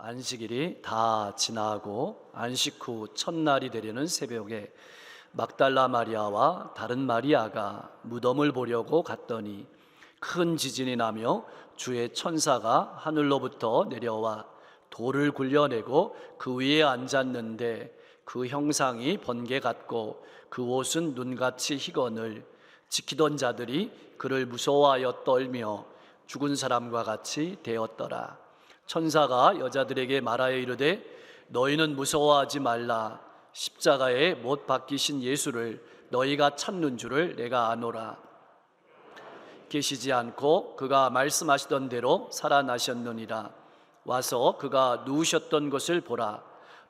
안식일이 다 지나고 안식 후 첫날이 되려는 새벽에 막달라 마리아와 다른 마리아가 무덤을 보려고 갔더니 큰 지진이 나며 주의 천사가 하늘로부터 내려와 돌을 굴려내고 그 위에 앉았는데 그 형상이 번개 같고 그 옷은 눈같이 희거늘. 지키던 자들이 그를 무서워하여 떨며 죽은 사람과 같이 되었더라. 천사가 여자들에게 말하여 이르되 너희는 무서워하지 말라. 십자가에 못 박히신 예수를 너희가 찾는 줄을 내가 아노라. 계시지 않고 그가 말씀하시던 대로 살아나셨느니라. 와서 그가 누우셨던 것을 보라.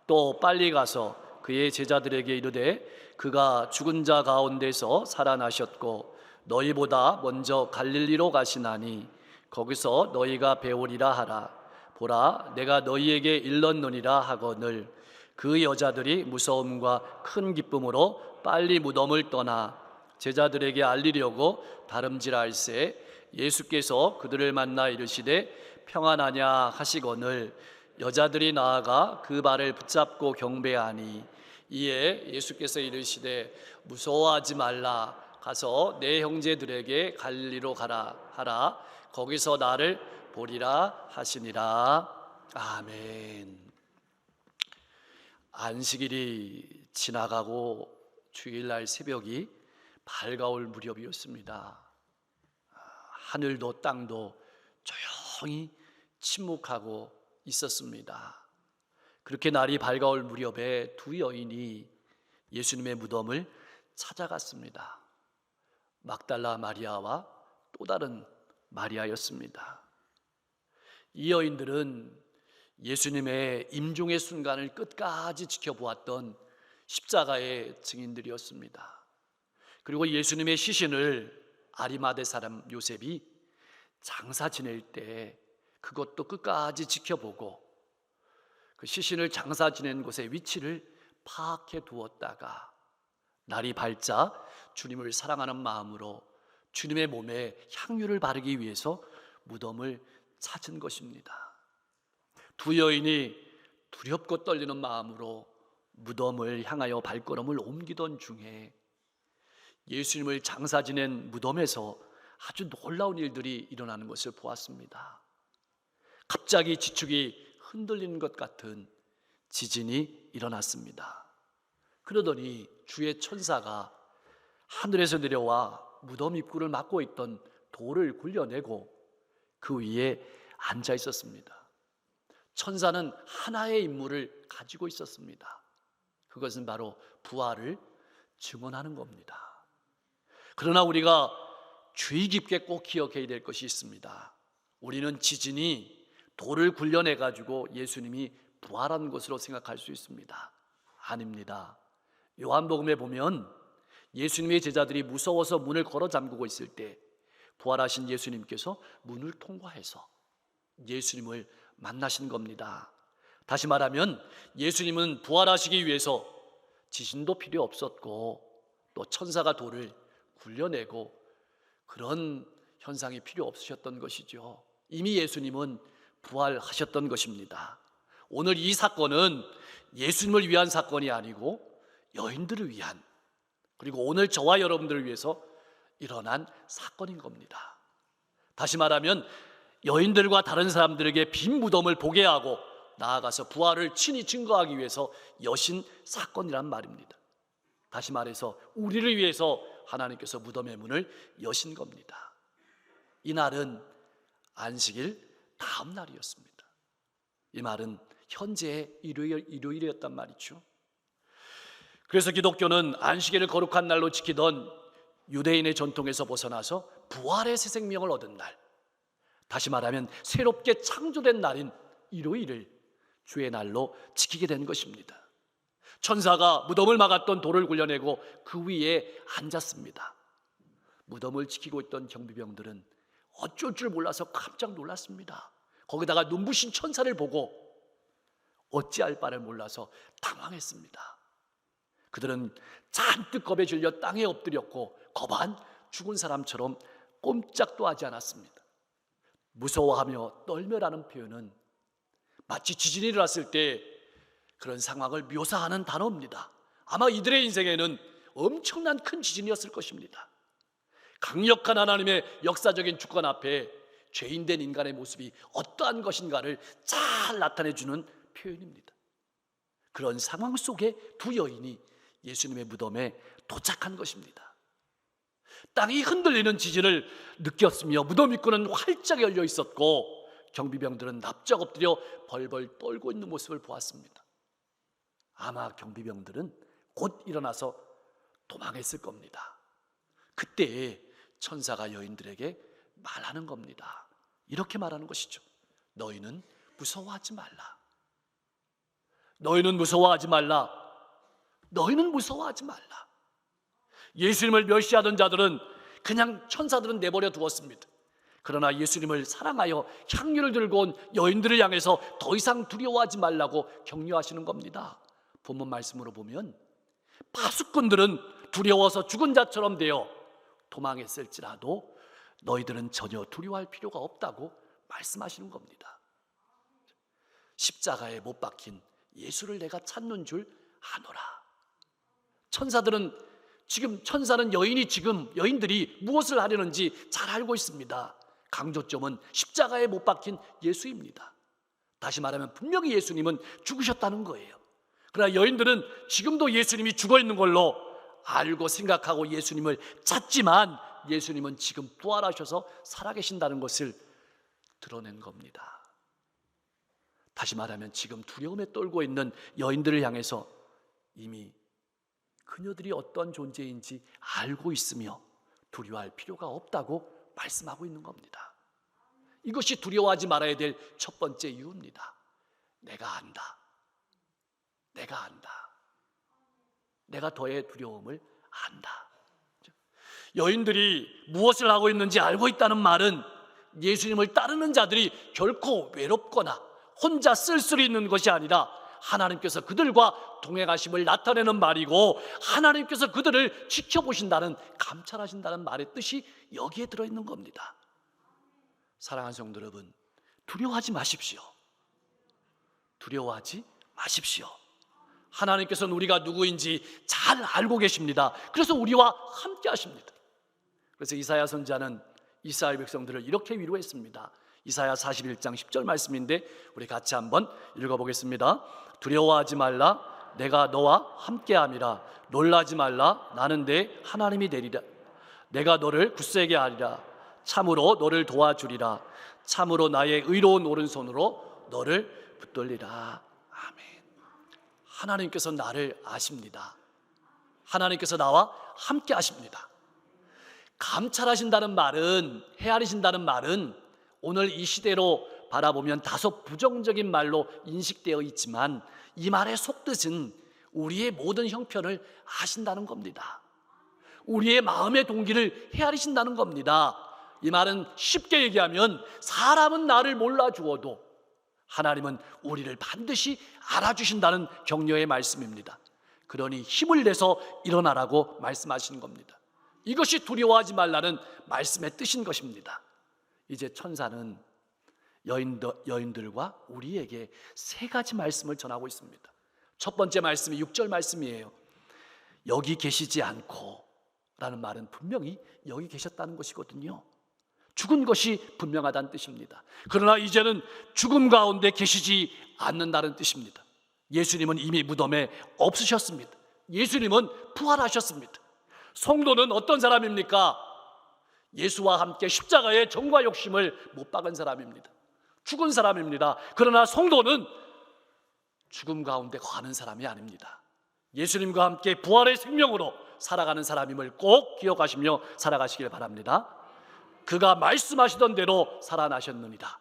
또 빨리 가서 그의 제자들에게 이르되 그가 죽은 자 가운데서 살아나셨고 너희보다 먼저 갈릴리로 가시나니 거기서 너희가 배우리라 하라. 보라, 내가 너희에게 일렀느니라 하거늘. 그 여자들이 무서움과 큰 기쁨으로 빨리 무덤을 떠나 제자들에게 알리려고 다름질할새 예수께서 그들을 만나 이르시되 평안하냐 하시거늘. 여자들이 나아가 그 발을 붙잡고 경배하니 이에 예수께서 이르시되 무서워하지 말라. 가서 내 형제들에게 갈릴리로 가라 하라. 거기서 나를 보리라 하시니라. 아멘. 안식일이 지나가고 주일날 새벽이 밝아올 무렵이었습니다. 하늘도 땅도 조용히 침묵하고 있었습니다. 그렇게 날이 밝아올 무렵에 두 여인이 예수님의 무덤을 찾아갔습니다. 막달라 마리아와 또 다른 마리아였습니다. 이 여인들은 예수님의 임종의 순간을 끝까지 지켜보았던 십자가의 증인들이었습니다. 그리고 예수님의 시신을 아리마대 사람 요셉이 장사 지낼 때 그것도 끝까지 지켜보고 그 시신을 장사 지낸 곳의 위치를 파악해 두었다가 날이 밝자 주님을 사랑하는 마음으로 주님의 몸에 향유를 바르기 위해서 무덤을 찾은 것입니다. 두 여인이 두렵고 떨리는 마음으로 무덤을 향하여 발걸음을 옮기던 중에 예수님을 장사 지낸 무덤에서 아주 놀라운 일들이 일어나는 것을 보았습니다. 갑자기 지축이 흔들리는 것 같은 지진이 일어났습니다. 그러더니 주의 천사가 하늘에서 내려와 무덤 입구를 막고 있던 돌을 굴려내고 그 위에 앉아 있었습니다. 천사는 하나의 임무를 가지고 있었습니다. 그것은 바로 부활을 증언하는 겁니다. 그러나 우리가 주의 깊게 꼭 기억해야 될 것이 있습니다. 우리는 지진이 돌을 굴려내 가지고 예수님이 부활한 것으로 생각할 수 있습니다. 아닙니다. 요한복음에 보면 예수님의 제자들이 무서워서 문을 걸어 잠그고 있을 때 부활하신 예수님께서 문을 통과해서 예수님을 만나신 겁니다. 다시 말하면 예수님은 부활하시기 위해서 지진도 필요 없었고 또 천사가 돌을 굴려내고 그런 현상이 필요 없으셨던 것이죠. 이미 예수님은 부활하셨던 것입니다. 오늘 이 사건은 예수님을 위한 사건이 아니고 여인들을 위한, 그리고 오늘 저와 여러분들을 위해서 일어난 사건인 겁니다. 다시 말하면 여인들과 다른 사람들에게 빈 무덤을 보게 하고 나아가서 부활을 친히 증거하기 위해서 여신 사건이란 말입니다. 다시 말해서 우리를 위해서 하나님께서 무덤의 문을 여신 겁니다. 이 날은 안식일 다음 날이었습니다. 이 말은 현재의 일요일이었단 말이죠. 그래서 기독교는 안식일을 거룩한 날로 지키던 유대인의 전통에서 벗어나서 부활의 새 생명을 얻은 날, 다시 말하면 새롭게 창조된 날인 일요일을 주의 날로 지키게 된 것입니다. 천사가 무덤을 막았던 돌을 굴려내고 그 위에 앉았습니다. 무덤을 지키고 있던 경비병들은 어쩔 줄 몰라서 깜짝 놀랐습니다. 거기다가 눈부신 천사를 보고 어찌할 바를 몰라서 당황했습니다. 그들은 잔뜩 겁에 질려 땅에 엎드렸고 겁한 죽은 사람처럼 꼼짝도 하지 않았습니다. 무서워하며 떨며라는 표현은 마치 지진이 일어났을 때 그런 상황을 묘사하는 단어입니다. 아마 이들의 인생에는 엄청난 큰 지진이었을 것입니다. 강력한 하나님의 역사적인 주권 앞에 죄인된 인간의 모습이 어떠한 것인가를 잘 나타내주는 표현입니다. 그런 상황 속에 두 여인이 예수님의 무덤에 도착한 것입니다. 땅이 흔들리는 지진을 느꼈으며 무덤 입구는 활짝 열려 있었고 경비병들은 납작 엎드려 벌벌 떨고 있는 모습을 보았습니다. 아마 경비병들은 곧 일어나서 도망했을 겁니다. 그때 천사가 여인들에게 말하는 겁니다. 이렇게 말하는 것이죠. 너희는 무서워하지 말라. 너희는 무서워하지 말라. 너희는 무서워하지 말라. 예수님을 멸시하던 자들은 그냥 천사들은 내버려 두었습니다. 그러나 예수님을 사랑하여 향유를 들고 온 여인들을 향해서 더 이상 두려워하지 말라고 격려하시는 겁니다. 본문 말씀으로 보면 파수꾼들은 두려워서 죽은 자처럼 되어 도망했을지라도 너희들은 전혀 두려워할 필요가 없다고 말씀하시는 겁니다. 십자가에 못 박힌 예수를 내가 찾는 줄 아노라. 천사는 여인들이 무엇을 하려는지 잘 알고 있습니다. 강조점은 십자가에 못 박힌 예수입니다. 다시 말하면 분명히 예수님은 죽으셨다는 거예요. 그러나 여인들은 지금도 예수님이 죽어 있는 걸로 알고 생각하고 예수님을 찾지만 예수님은 지금 부활하셔서 살아계신다는 것을 드러낸 겁니다. 다시 말하면 지금 두려움에 떨고 있는 여인들을 향해서 이미 그녀들이 어떤 존재인지 알고 있으며 두려워할 필요가 없다고 말씀하고 있는 겁니다. 이것이 두려워하지 말아야 될 첫 번째 이유입니다. 내가 안다. 내가 안다. 내가 너의 두려움을 안다. 여인들이 무엇을 하고 있는지 알고 있다는 말은 예수님을 따르는 자들이 결코 외롭거나 혼자 쓸쓸히 있는 것이 아니라 하나님께서 그들과 동행하심을 나타내는 말이고 하나님께서 그들을 지켜보신다는, 감찰하신다는 말의 뜻이 여기에 들어있는 겁니다. 사랑하는 성도 여러분, 두려워하지 마십시오. 두려워하지 마십시오. 하나님께서는 우리가 누구인지 잘 알고 계십니다. 그래서 우리와 함께 하십니다. 그래서 이사야 선지자는 이스라엘 백성들을 이렇게 위로했습니다. 이사야 41장 10절 말씀인데 우리 같이 한번 읽어보겠습니다. 두려워하지 말라. 내가 너와 함께함이라. 놀라지 말라. 나는 내 하나님이 되리라. 내가 너를 굳세게 하리라. 참으로 너를 도와주리라. 참으로 나의 의로운 오른손으로 너를 붙들리라. 아멘. 하나님께서 나를 아십니다. 하나님께서 나와 함께 하십니다. 감찰하신다는 말은, 헤아리신다는 말은 오늘 이 시대로 바라보면 다소 부정적인 말로 인식되어 있지만 이 말의 속뜻은 우리의 모든 형편을 아신다는 겁니다. 우리의 마음의 동기를 헤아리신다는 겁니다. 이 말은 쉽게 얘기하면 사람은 나를 몰라주어도 하나님은 우리를 반드시 알아주신다는 격려의 말씀입니다. 그러니 힘을 내서 일어나라고 말씀하시는 겁니다. 이것이 두려워하지 말라는 말씀의 뜻인 것입니다. 이제 천사는 여인들과 우리에게 세 가지 말씀을 전하고 있습니다. 첫 번째 말씀이 6절 말씀이에요. 여기 계시지 않고 라는 말은 분명히 여기 계셨다는 것이거든요. 죽은 것이 분명하다는 뜻입니다. 그러나 이제는 죽음 가운데 계시지 않는다는 뜻입니다. 예수님은 이미 무덤에 없으셨습니다. 예수님은 부활하셨습니다. 성도는 어떤 사람입니까? 예수와 함께 십자가의 정과 욕심을 못 박은 사람입니다. 죽은 사람입니다. 그러나 성도는 죽음 가운데 거하는 사람이 아닙니다. 예수님과 함께 부활의 생명으로 살아가는 사람임을 꼭 기억하시며 살아가시길 바랍니다. 그가 말씀하시던 대로 살아나셨느니라.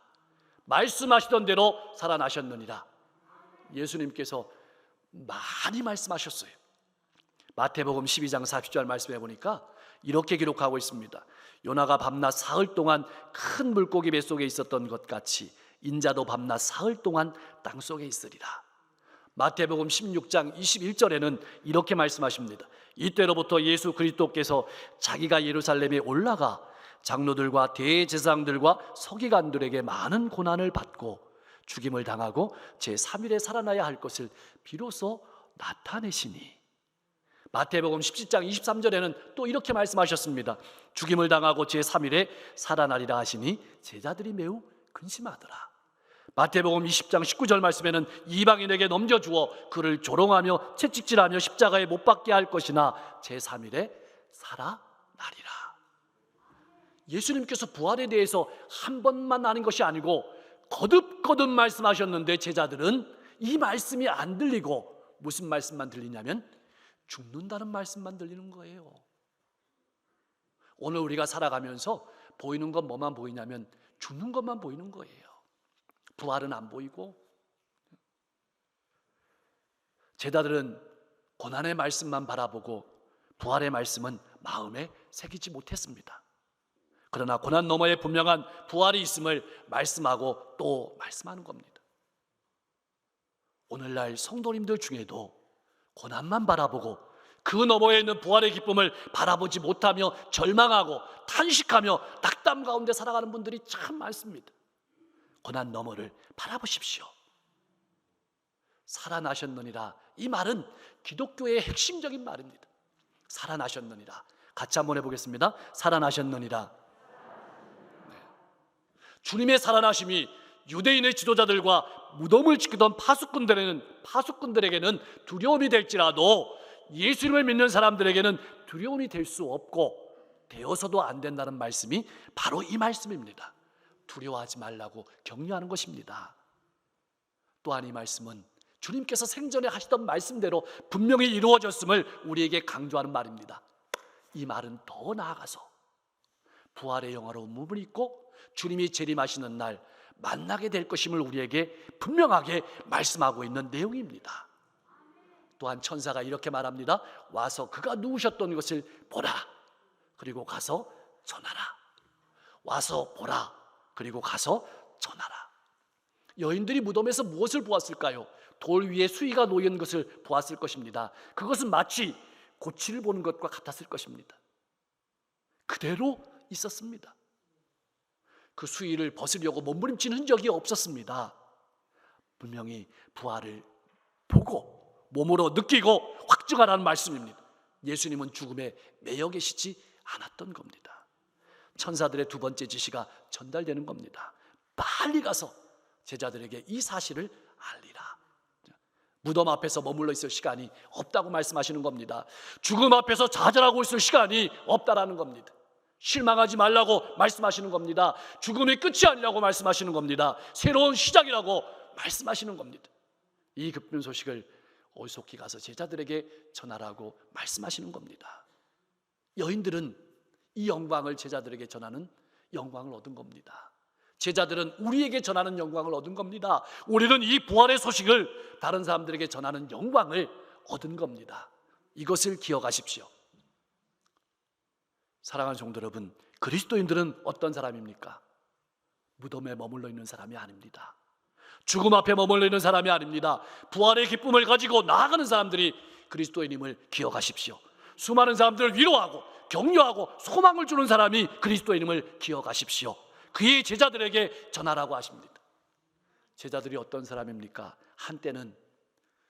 말씀하시던 대로 살아나셨느니라. 예수님께서 많이 말씀하셨어요. 마태복음 12장 40절 말씀해 보니까 이렇게 기록하고 있습니다. 요나가 밤낮 사흘 동안 큰 물고기 뱃속에 있었던 것 같이 인자도 밤낮 사흘 동안 땅속에 있으리라. 마태복음 16장 21절에는 이렇게 말씀하십니다. 이때로부터 예수 그리스도께서 자기가 예루살렘에 올라가 장로들과 대제사장들과 서기관들에게 많은 고난을 받고 죽임을 당하고 제3일에 살아나야 할 것을 비로소 나타내시니. 마태복음 17장 23절에는 또 이렇게 말씀하셨습니다. 죽임을 당하고 제3일에 살아나리라 하시니 제자들이 매우 근심하더라. 마태복음 20장 19절 말씀에는 이방인에게 넘겨주어 그를 조롱하며 채찍질하며 십자가에 못 박게 할 것이나 제3일에 살아나리라. 예수님께서 부활에 대해서 한 번만 아는 것이 아니고 거듭거듭 말씀하셨는데 제자들은 이 말씀이 안 들리고 무슨 말씀만 들리냐면 죽는다는 말씀만 들리는 거예요. 오늘 우리가 살아가면서 보이는 건 뭐만 보이냐면 죽는 것만 보이는 거예요. 부활은 안 보이고. 제자들은 고난의 말씀만 바라보고 부활의 말씀은 마음에 새기지 못했습니다. 그러나 고난 너머에 분명한 부활이 있음을 말씀하고 또 말씀하는 겁니다. 오늘날 성도님들 중에도 고난만 바라보고 그 너머에 있는 부활의 기쁨을 바라보지 못하며 절망하고 탄식하며 낙담 가운데 살아가는 분들이 참 많습니다. 고난 너머를 바라보십시오. 살아나셨느니라. 이 말은 기독교의 핵심적인 말입니다. 살아나셨느니라. 같이 한번 해보겠습니다. 살아나셨느니라. 주님의 살아나심이 유대인의 지도자들과 무덤을 지키던 파수꾼들에게는 두려움이 될지라도 예수님을 믿는 사람들에게는 두려움이 될 수 없고 되어서도 안 된다는 말씀이 바로 이 말씀입니다. 두려워하지 말라고 격려하는 것입니다. 또한 이 말씀은 주님께서 생전에 하시던 말씀대로 분명히 이루어졌음을 우리에게 강조하는 말입니다. 이 말은 더 나아가서 부활의 영화로운 몸을 입고 주님이 재림하시는 날 만나게 될 것임을 우리에게 분명하게 말씀하고 있는 내용입니다. 또한 천사가 이렇게 말합니다. 와서 그가 누우셨던 것을 보라. 그리고 가서 전하라. 와서 보라. 그리고 가서 전하라. 여인들이 무덤에서 무엇을 보았을까요? 돌 위에 수의가 놓인 것을 보았을 것입니다. 그것은 마치 고치를 보는 것과 같았을 것입니다. 그대로 있었습니다. 그 수의를 벗으려고 몸부림치는 흔적이 없었습니다. 분명히 부활을 보고 몸으로 느끼고 확증하라는 말씀입니다. 예수님은 죽음에 매여 계시지 않았던 겁니다. 천사들의 두 번째 지시가 전달되는 겁니다. 빨리 가서 제자들에게 이 사실을 알리라. 무덤 앞에서 머물러 있을 시간이 없다고 말씀하시는 겁니다. 죽음 앞에서 좌절하고 있을 시간이 없다라는 겁니다. 실망하지 말라고 말씀하시는 겁니다. 죽음이 끝이 아니라고 말씀하시는 겁니다. 새로운 시작이라고 말씀하시는 겁니다. 이 기쁜 소식을 올속히 가서 제자들에게 전하라고 말씀하시는 겁니다. 여인들은 이 영광을 제자들에게 전하는 영광을 얻은 겁니다. 제자들은 우리에게 전하는 영광을 얻은 겁니다. 우리는 이 부활의 소식을 다른 사람들에게 전하는 영광을 얻은 겁니다. 이것을 기억하십시오. 사랑하는 성도 여러분, 그리스도인들은 어떤 사람입니까? 무덤에 머물러 있는 사람이 아닙니다. 죽음 앞에 머물러 있는 사람이 아닙니다. 부활의 기쁨을 가지고 나아가는 사람들이 그리스도인임을 기억하십시오. 수많은 사람들을 위로하고 격려하고 소망을 주는 사람이 그리스도인임을 기억하십시오. 그의 제자들에게 전하라고 하십니다. 제자들이 어떤 사람입니까? 한때는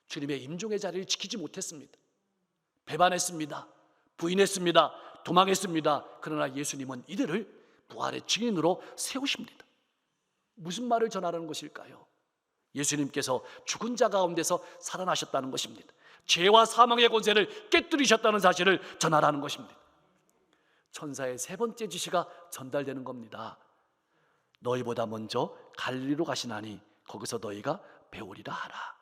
주님의 임종의 자리를 지키지 못했습니다. 배반했습니다. 부인했습니다. 도망했습니다. 그러나 예수님은 이들을 부활의 증인으로 세우십니다. 무슨 말을 전하라는 것일까요? 예수님께서 죽은 자 가운데서 살아나셨다는 것입니다. 죄와 사망의 권세를 깨뜨리셨다는 사실을 전하라는 것입니다. 천사의 세 번째 지시가 전달되는 겁니다. 너희보다 먼저 갈릴리로 가시나니 거기서 너희가 배우리라 하라.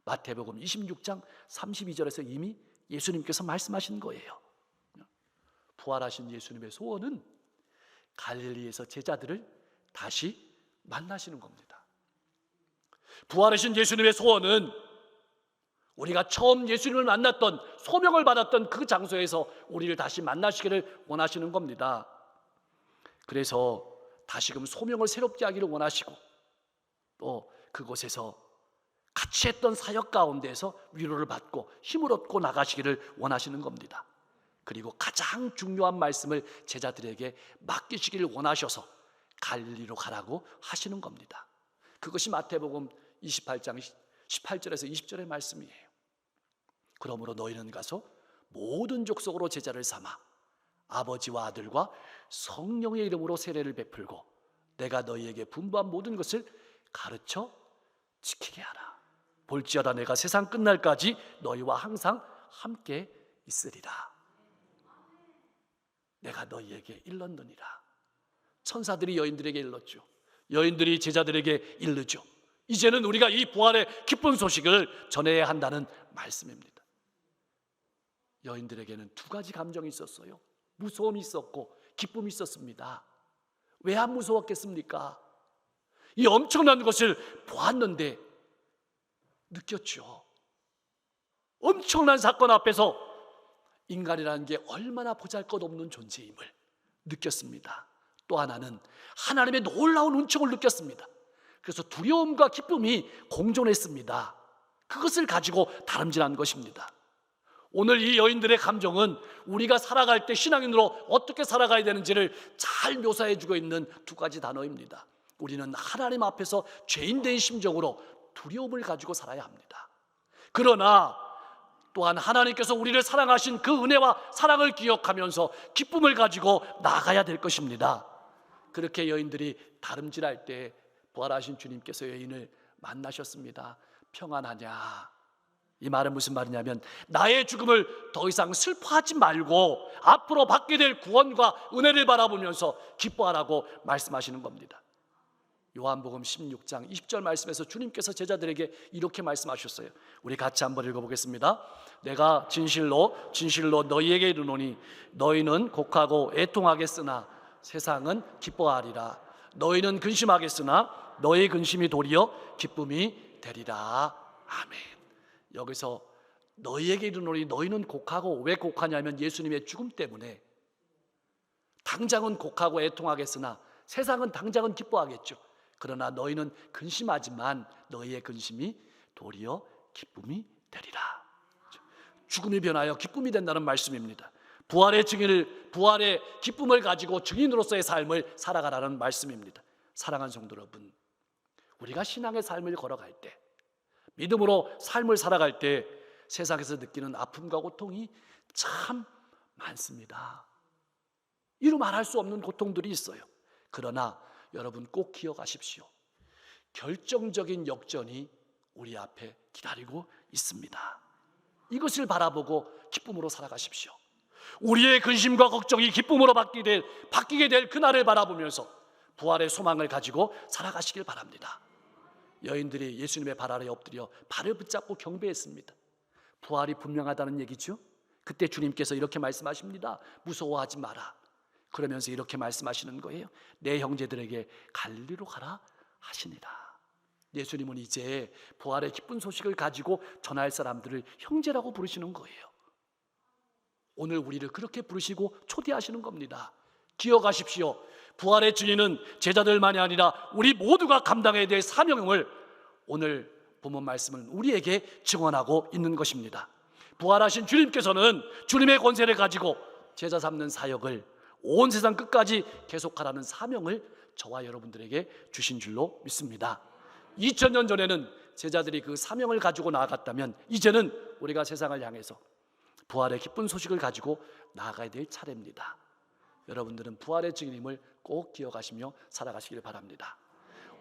마태복음 26장 32절에서 이미 예수님께서 말씀하신 거예요. 부활하신 예수님의 소원은 갈릴리에서 제자들을 다시 만나시는 겁니다. 부활하신 예수님의 소원은 우리가 처음 예수님을 만났던, 소명을 받았던 그 장소에서 우리를 다시 만나시기를 원하시는 겁니다. 그래서 다시금 소명을 새롭게 하기를 원하시고 또 그곳에서 같이 했던 사역 가운데에서 위로를 받고 힘을 얻고 나가시기를 원하시는 겁니다. 그리고 가장 중요한 말씀을 제자들에게 맡기시기를 원하셔서 갈릴리로 가라고 하시는 겁니다. 그것이 마태복음 28장 18절에서 20절의 말씀이에요. 그러므로 너희는 가서 모든 족속으로 제자를 삼아 아버지와 아들과 성령의 이름으로 세례를 베풀고 내가 너희에게 분부한 모든 것을 가르쳐 지키게 하라. 볼지어다 내가 세상 끝날까지 너희와 항상 함께 있으리라. 내가 너희에게 일렀느니라. 천사들이 여인들에게 일렀죠. 여인들이 제자들에게 일르죠. 이제는 우리가 이 부활의 기쁜 소식을 전해야 한다는 말씀입니다. 여인들에게는 두 가지 감정이 있었어요. 무서움이 있었고 기쁨이 있었습니다. 왜 안 무서웠겠습니까? 이 엄청난 것을 보았는데 느꼈죠. 엄청난 사건 앞에서 인간이라는 게 얼마나 보잘것없는 존재임을 느꼈습니다. 또 하나는 하나님의 놀라운 은총을 느꼈습니다. 그래서 두려움과 기쁨이 공존했습니다. 그것을 가지고 다름질한 것입니다. 오늘 이 여인들의 감정은 우리가 살아갈 때 신앙인으로 어떻게 살아가야 되는지를 잘 묘사해주고 있는 두 가지 단어입니다. 우리는 하나님 앞에서 죄인된 심정으로 두려움을 가지고 살아야 합니다. 그러나 또한 하나님께서 우리를 사랑하신 그 은혜와 사랑을 기억하면서 기쁨을 가지고 나아가야 될 것입니다. 그렇게 여인들이 다름질할 때 부활하신 주님께서 여인을 만나셨습니다. 평안하냐? 이 말은 무슨 말이냐면 나의 죽음을 더 이상 슬퍼하지 말고 앞으로 받게 될 구원과 은혜를 바라보면서 기뻐하라고 말씀하시는 겁니다. 요한복음 16장 20절 말씀에서 주님께서 제자들에게 이렇게 말씀하셨어요. 우리 같이 한번 읽어보겠습니다. 내가 진실로 진실로 너희에게 이르노니 너희는 곡하고 애통하겠으나 세상은 기뻐하리라. 너희는 근심하겠으나 너희 근심이 도리어 기쁨이 되리라. 아멘. 여기서 너희에게 이르노니 너희는 곡하고, 왜 곡하냐면 예수님의 죽음 때문에 당장은 곡하고 애통하겠으나 세상은 당장은 기뻐하겠죠. 그러나 너희는 근심하지만 너희의 근심이 도리어 기쁨이 되리라. 죽음이 변하여 기쁨이 된다는 말씀입니다. 부활의 기쁨을 가지고 증인으로서의 삶을 살아가라는 말씀입니다. 사랑하는 성도 여러분, 우리가 신앙의 삶을 걸어갈 때, 믿음으로 삶을 살아갈 때 세상에서 느끼는 아픔과 고통이 참 많습니다. 이루 말할 수 없는 고통들이 있어요. 그러나 여러분 꼭 기억하십시오. 결정적인 역전이 우리 앞에 기다리고 있습니다. 이것을 바라보고 기쁨으로 살아가십시오. 우리의 근심과 걱정이 기쁨으로 바뀌게 될 그날을 바라보면서 부활의 소망을 가지고 살아가시길 바랍니다. 여인들이 예수님의 발 아래 엎드려 발을 붙잡고 경배했습니다. 부활이 분명하다는 얘기죠. 그때 주님께서 이렇게 말씀하십니다. 무서워하지 마라. 그러면서 이렇게 말씀하시는 거예요. 내 형제들에게 갈릴리로 가라 하시니라. 예수님은 이제 부활의 기쁜 소식을 가지고 전할 사람들을 형제라고 부르시는 거예요. 오늘 우리를 그렇게 부르시고 초대하시는 겁니다. 기억하십시오. 부활의 증인은 제자들만이 아니라 우리 모두가 감당해야 될 사명을 오늘 본문 말씀은 우리에게 증언하고 있는 것입니다. 부활하신 주님께서는 주님의 권세를 가지고 제자 삼는 사역을 온 세상 끝까지 계속하라는 사명을 저와 여러분들에게 주신 줄로 믿습니다. 2000년 전에는 제자들이 그 사명을 가지고 나아갔다면 이제는 우리가 세상을 향해서 부활의 기쁜 소식을 가지고 나아가야 될 차례입니다. 여러분들은 부활의 증인임을 꼭 기억하시며 살아가시길 바랍니다.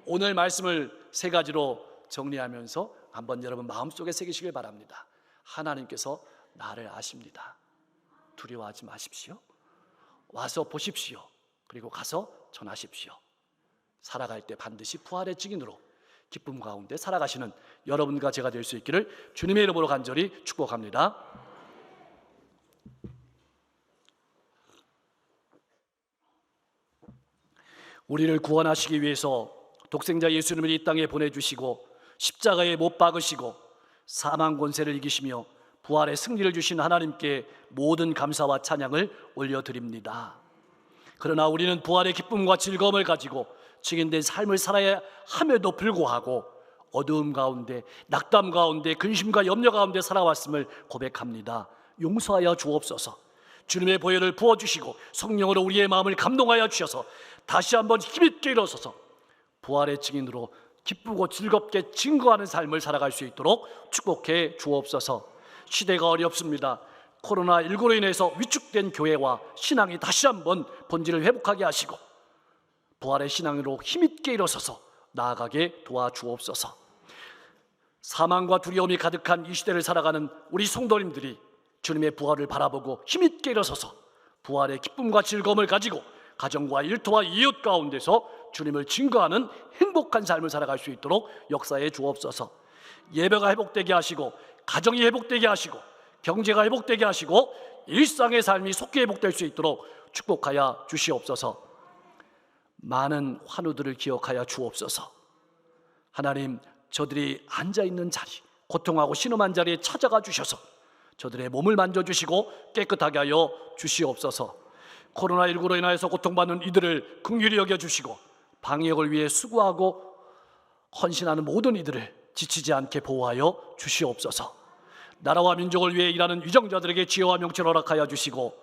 오늘 말씀을 세 가지로 정리하면서 한번 여러분 마음속에 새기시길 바랍니다. 하나님께서 나를 아십니다. 두려워하지 마십시오. 와서 보십시오. 그리고 가서 전하십시오. 살아갈 때 반드시 부활의 증인으로 기쁨 가운데 살아가시는 여러분과 제가 될 수 있기를 주님의 이름으로 간절히 축복합니다. 우리를 구원하시기 위해서 독생자 예수님을 이 땅에 보내주시고 십자가에 못 박으시고 사망 권세를 이기시며 부활의 승리를 주신 하나님께 모든 감사와 찬양을 올려드립니다. 그러나 우리는 부활의 기쁨과 즐거움을 가지고 증인된 삶을 살아야 함에도 불구하고 어두움 가운데, 낙담 가운데, 근심과 염려 가운데 살아왔음을 고백합니다. 용서하여 주옵소서. 주님의 보혈을 부어주시고 성령으로 우리의 마음을 감동하여 주셔서 다시 한번 힘있게 일어서서 부활의 증인으로 기쁘고 즐겁게 증거하는 삶을 살아갈 수 있도록 축복해 주옵소서. 시대가 어렵습니다. 코로나19로 인해서 위축된 교회와 신앙이 다시 한번 본질을 회복하게 하시고 부활의 신앙으로 힘있게 일어서서 나아가게 도와주옵소서. 사망과 두려움이 가득한 이 시대를 살아가는 우리 성도님들이 주님의 부활을 바라보고 힘있게 일어서서 부활의 기쁨과 즐거움을 가지고 가정과 일터와 이웃 가운데서 주님을 증거하는 행복한 삶을 살아갈 수 있도록 역사해 주옵소서. 예배가 회복되게 하시고 가정이 회복되게 하시고 경제가 회복되게 하시고 일상의 삶이 속히 회복될 수 있도록 축복하여 주시옵소서. 많은 환우들을 기억하여 주옵소서. 하나님, 저들이 앉아있는 자리, 고통하고 신음한 자리에 찾아가 주셔서 저들의 몸을 만져주시고 깨끗하게 하여 주시옵소서. 코로나19로 인하여서 고통받는 이들을 긍휼히 여겨주시고 방역을 위해 수고하고 헌신하는 모든 이들을 지치지 않게 보호하여 주시옵소서. 나라와 민족을 위해 일하는 위정자들에게 지혜와 명철을 허락하여 주시고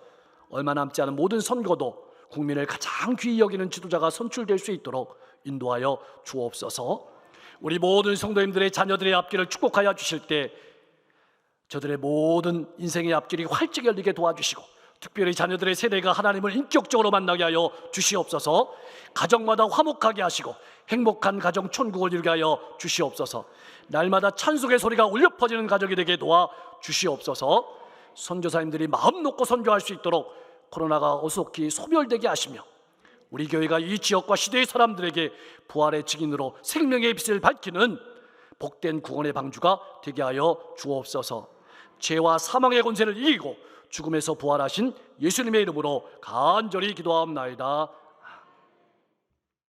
얼마 남지 않은 모든 선거도 국민을 가장 귀히 여기는 지도자가 선출될 수 있도록 인도하여 주옵소서. 우리 모든 성도님들의 자녀들의 앞길을 축복하여 주실 때 저들의 모든 인생의 앞길이 활짝 열리게 도와주시고 특별히 자녀들의 세대가 하나님을 인격적으로 만나게 하여 주시옵소서. 가정마다 화목하게 하시고 행복한 가정 천국을 이루게 하여 주시옵소서. 날마다 찬송의 소리가 울려 퍼지는 가족이 되게 도와 주시옵소서. 선교사님들이 마음 놓고 선교할 수 있도록 코로나가 어속히 소멸되게 하시며 우리 교회가 이 지역과 시대의 사람들에게 부활의 증인으로 생명의 빛을 밝히는 복된 구원의 방주가 되게 하여 주옵소서. 죄와 사망의 권세를 이기고 죽음에서 부활하신 예수님의 이름으로 간절히 기도하옵나이다.